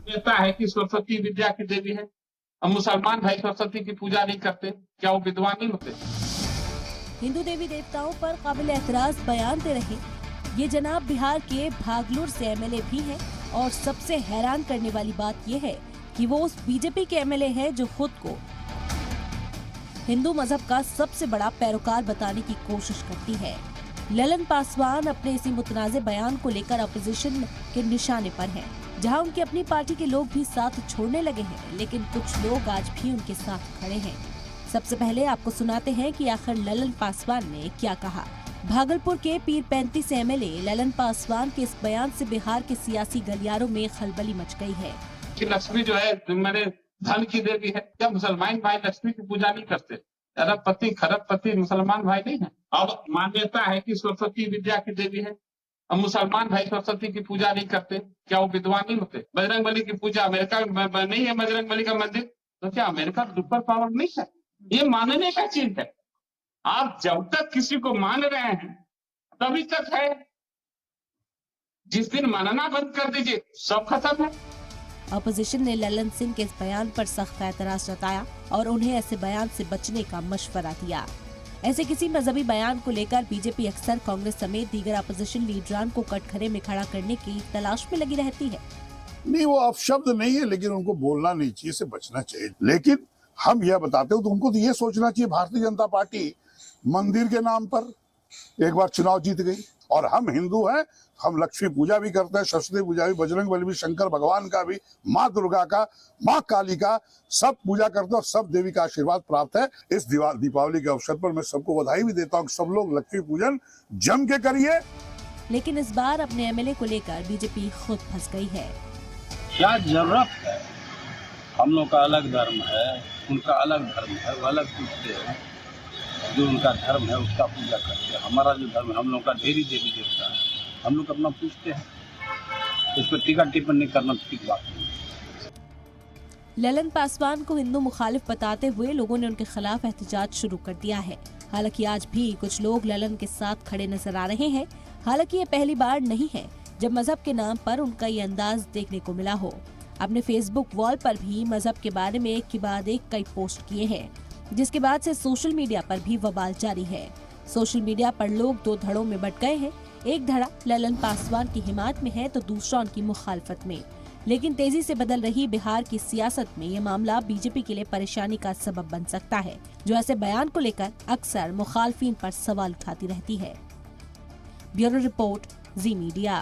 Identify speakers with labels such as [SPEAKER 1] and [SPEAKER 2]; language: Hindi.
[SPEAKER 1] कहता है कि सरस्वती विद्या की देवी है। अब मुसलमान भाई सरस्वती की पूजा नहीं करते, क्या वो विद्वान नहीं होते?
[SPEAKER 2] हिंदू देवी देवताओं पर काबिल एतराज बयान दे रहे ये जनाब बिहार के भागलुर से एमएलए भी हैं और सबसे हैरान करने वाली बात यह है कि वो उस बीजेपी के एमएलए हैं जो खुद को हिंदू मजहब का सबसे बड़ा पैरोकार बताने की कोशिश करती है। ललन पासवान अपने इसी मुतनाज़े बयान को लेकर अपोजिशन के निशाने पर हैं, जहां उनकी अपनी पार्टी के लोग भी साथ छोड़ने लगे हैं, लेकिन कुछ लोग आज भी उनके साथ खड़े हैं। सबसे पहले आपको सुनाते हैं कि आखिर ललन पासवान ने क्या कहा। भागलपुर के पीर 35 एमएलए ललन पासवान के इस बयान से बिहार के सियासी गलियारों में खलबली मच गई है।
[SPEAKER 1] कि लक्ष्मी जो है मैंने धन की देवी है, क्या मुसलमान भाई लक्ष्मी की पूजा नहीं करते? अरबपति खरबपति मुसलमान भाई नहीं है? अब मान्यता है कि सरस्वती विद्या की देवी है। अब मुसलमान भाई सरस्वती की पूजा नहीं करते, क्या वो विद्वान नहीं होते? बजरंग बली की पूजा अमेरिका में नहीं है, बजरंग बली का मंदिर, तो क्या अमेरिका सुपर पावर नहीं है? ये मानने का चीज है। आप जब तक किसी को मान रहे हैं तभी तक है, जिस दिन मानना बंद कर दीजिए सब खत्म है।
[SPEAKER 2] अपोजिशन ने ललन सिंह के इस बयान पर सख्त एतराज जताया और उन्हें ऐसे बयान से बचने का मशवरा दिया। ऐसे किसी मजहबी बयान को लेकर बीजेपी अक्सर कांग्रेस समेत दीगर अपोजिशन लीडरान को कटघरे में खड़ा करने की तलाश में लगी रहती है।
[SPEAKER 3] नहीं, वो अपशब्द नहीं है, लेकिन उनको बोलना नहीं चाहिए, से बचना चाहिए। लेकिन हम यह बताते हो तो उनको तो ये सोचना चाहिए, भारतीय जनता पार्टी मंदिर के नाम पर एक बार चुनाव जीत गई और हम हिंदू हैं, हम लक्ष्मी पूजा भी करते हैं, सरस्वती पूजा भी, बजरंग बली भी, शंकर भगवान का भी, माँ दुर्गा का, माँ काली का, सब पूजा करते हैं और सब देवी का आशीर्वाद प्राप्त है। इस दीपावली के अवसर पर मैं सबको बधाई भी देता हूँ, सब लोग लक्ष्मी पूजन जम के करिए।
[SPEAKER 2] लेकिन इस बार अपने एमएलए को लेकर बीजेपी खुद फंस गई है।
[SPEAKER 4] क्या जरूरत है? हम लोग का अलग धर्म है, उनका अलग धर्म है, वो अलग पूछते हैं, जो उनका धर्म है उसका पूजा करते हैं। हमारा जो धर्म है, हम लोग का ढेरी देवी देवता है, हम लोग अपना पूछते हैं, इस पर टीका टिप्पणी करना ठीक बात नहीं।
[SPEAKER 2] ललन पासवान को हिंदू मुखालिफ बताते हुए लोगों ने उनके खिलाफ एहतजाज शुरू कर दिया है। हालांकि आज भी कुछ लोग ललन के साथ खड़े नजर आ रहे हैं। हालांकि ये पहली बार नहीं है जब मजहब के नाम पर उनका ये अंदाज देखने को मिला हो। अपने फेसबुक वॉल पर भी मजहब के बारे में एक के बाद एक कई पोस्ट किए हैं, जिसके बाद से सोशल मीडिया पर भी बवाल जारी है। सोशल मीडिया पर लोग दो धड़ों में बंट गए हैं। एक धड़ा ललन पासवान की हिमायत में है तो दूसरा उनकी मुखालफत में। लेकिन तेजी से बदल रही बिहार की सियासत में ये मामला बीजेपी के लिए परेशानी का सबब बन सकता है, जो ऐसे बयान को लेकर अक्सर मुखालफिन पर सवाल उठाती रहती है। ब्यूरो रिपोर्ट, जी मीडिया।